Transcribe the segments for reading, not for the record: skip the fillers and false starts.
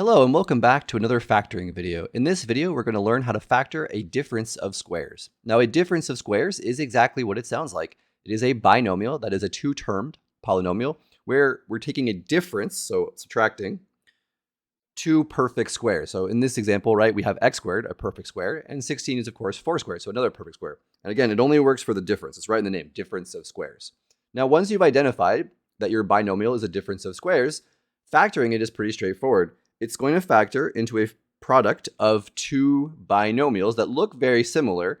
Hello and welcome back to another factoring video. In this video, we're going to learn how to factor a difference of squares. Now, a difference of squares is exactly what it sounds like. It is a binomial, that is a two-termed polynomial, where we're taking a difference, so subtracting, two perfect squares. So in this example, right, we have x squared, a perfect square, and 16 is, of course, 4 squared, so another perfect square. And again, it only works for the difference. It's right in the name, difference of squares. Now, once you've identified that your binomial is a difference of squares, factoring it is pretty straightforward. It's going to factor into a product of two binomials that look very similar.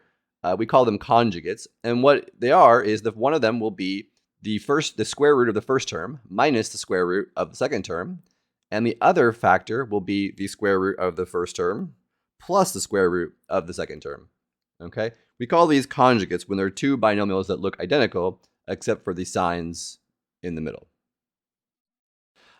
We call them conjugates. And what they are is that one of them will be the square root of the first term minus the square root of the second term. And the other factor will be the square root of the first term plus the square root of the second term. Okay? We call these conjugates when there are two binomials that look identical, except for the signs in the middle.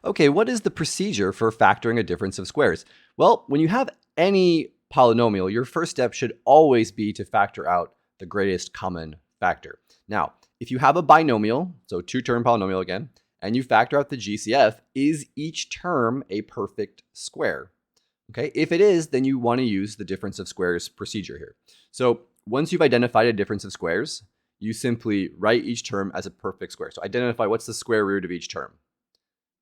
Okay, what is the procedure for factoring a difference of squares? Well, when you have any polynomial, your first step should always be to factor out the greatest common factor. Now, if you have a binomial, so two-term polynomial again, and you factor out the GCF, is each term a perfect square? Okay, if it is, then you want to use the difference of squares procedure here. So once you've identified a difference of squares, you simply write each term as a perfect square. So identify what's the square root of each term.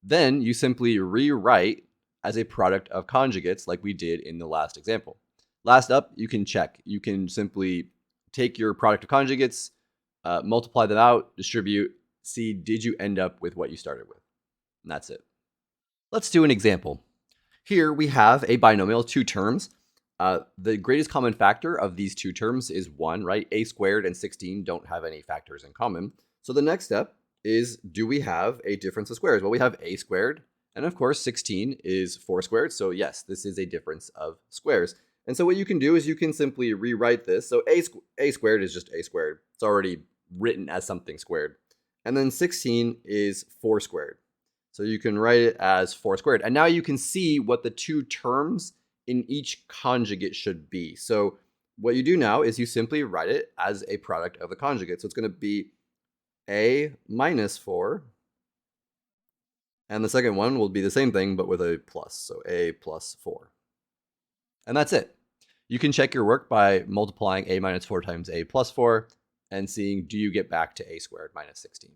Then you simply rewrite as a product of conjugates like we did in the last example. Last up, you can check. You can simply take your product of conjugates, multiply them out, distribute, see did you end up with what you started with. And that's it. Let's do an example. Here we have a binomial, two terms. The greatest common factor of these two terms is 1, right? A squared and 16 don't have any factors in common. So the next step is, do we have a difference of squares? Well, we have a squared, and of course 16 is 4 squared, so yes, this is a difference of squares. And so what you can do is you can simply rewrite this. So a squared is just a squared. It's already written as something squared. And then 16 is 4 squared. So you can write it as 4 squared. And now you can see what the two terms in each conjugate should be. So what you do now is you simply write it as a product of the conjugate. So it's going to be a minus 4, and the second one will be the same thing but with a plus, so a plus 4. And that's it. You can check your work by multiplying a minus 4 times a plus 4 and seeing, do you get back to a squared minus 16?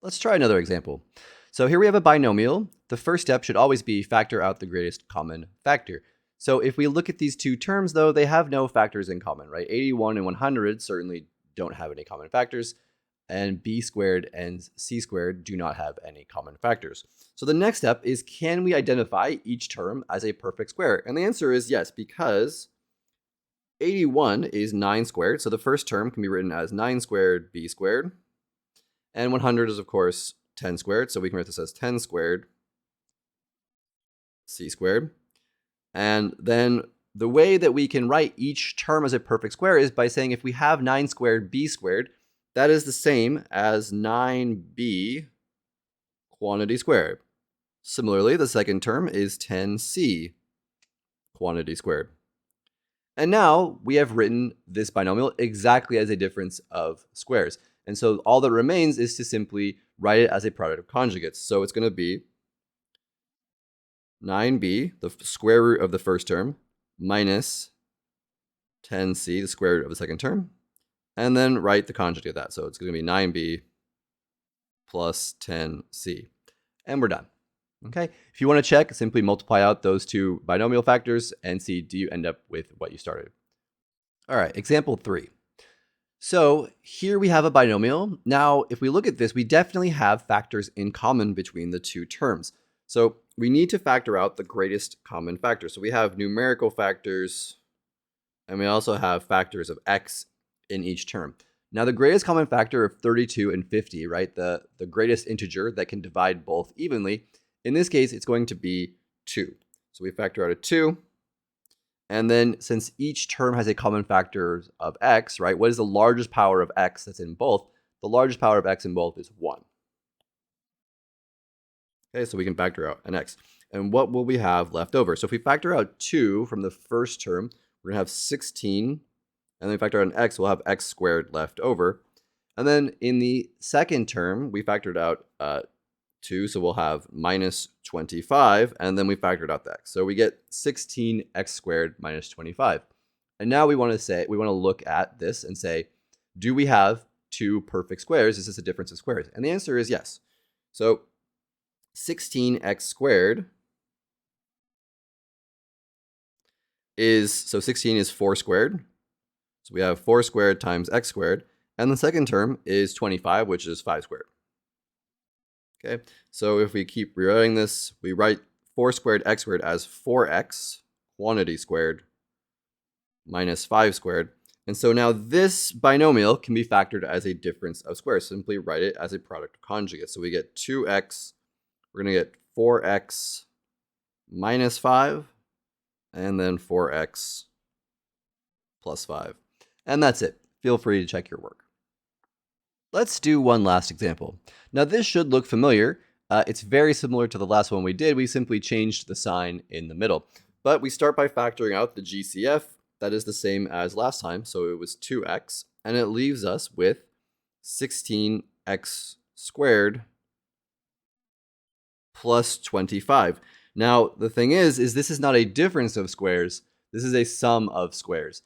Let's try another example. So here we have a binomial. The first step should always be factor out the greatest common factor. So if we look at these two terms, though, they have no factors in common, right? 81 and 100 certainly don't have any common factors, and b squared and c squared do not have any common factors. So the next step is, can we identify each term as a perfect square? And the answer is yes, because 81 is 9 squared. So the first term can be written as 9 squared b squared. And 100 is, of course, 10 squared. So we can write this as 10 squared c squared. And then the way that we can write each term as a perfect square is by saying if we have 9 squared b squared, that is the same as 9b quantity squared. Similarly, the second term is 10c quantity squared. And now we have written this binomial exactly as a difference of squares. And so all that remains is to simply write it as a product of conjugates. So it's going to be 9b, the square root of the first term, minus 10c, the square root of the second term, and then write the conjugate of that. So it's going to be 9b plus 10c. And we're done. Okay. If you want to check, simply multiply out those two binomial factors and see, do you end up with what you started? All right, example 3. So here we have a binomial. Now, if we look at this, we definitely have factors in common between the two terms. So we need to factor out the greatest common factor. So we have numerical factors, and we also have factors of x in each term. Now, the greatest common factor of 32 and 50, right? The greatest integer that can divide both evenly. In this case, it's going to be 2. So we factor out a 2. And then since each term has a common factor of x, right? What is the largest power of x that's in both? The largest power of x in both is 1. Okay, so we can factor out an x. And what will we have left over? So if we factor out 2 from the first term, we're going to have 16. And then we factor out an x, we'll have x squared left over. And then in the second term, we factored out 2, so we'll have minus 25, and then we factored out the x. So we get 16x squared minus 25. And now we want to look at this and say, do we have two perfect squares? Is this a difference of squares? And the answer is yes. So 16x squared is, so 16 is 4 squared. So we have 4 squared times x squared. And the second term is 25, which is 5 squared. Okay, so if we keep rewriting this, we write 4 squared x squared as 4x, quantity squared, minus 5 squared. And so now this binomial can be factored as a difference of squares. Simply write it as a product of conjugates. So we get 2x, we're going to get 4x minus 5, and then 4x plus 5. And that's it. Feel free to check your work. Let's do one last example. Now this should look familiar. It's very similar to the last one we did. We simply changed the sign in the middle. But we start by factoring out the GCF. That is the same as last time, so it was 2x. And it leaves us with 16x squared plus 25. Now the thing is this is not a difference of squares. This is a sum of squares.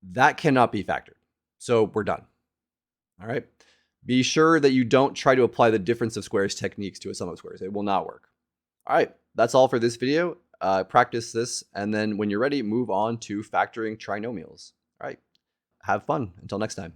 That cannot be factored. So we're done. All right. Be sure that you don't try to apply the difference of squares techniques to a sum of squares. It will not work. All right. That's all for this video. Practice this, and then when you're ready, move on to factoring trinomials. All right. Have fun. Until next time.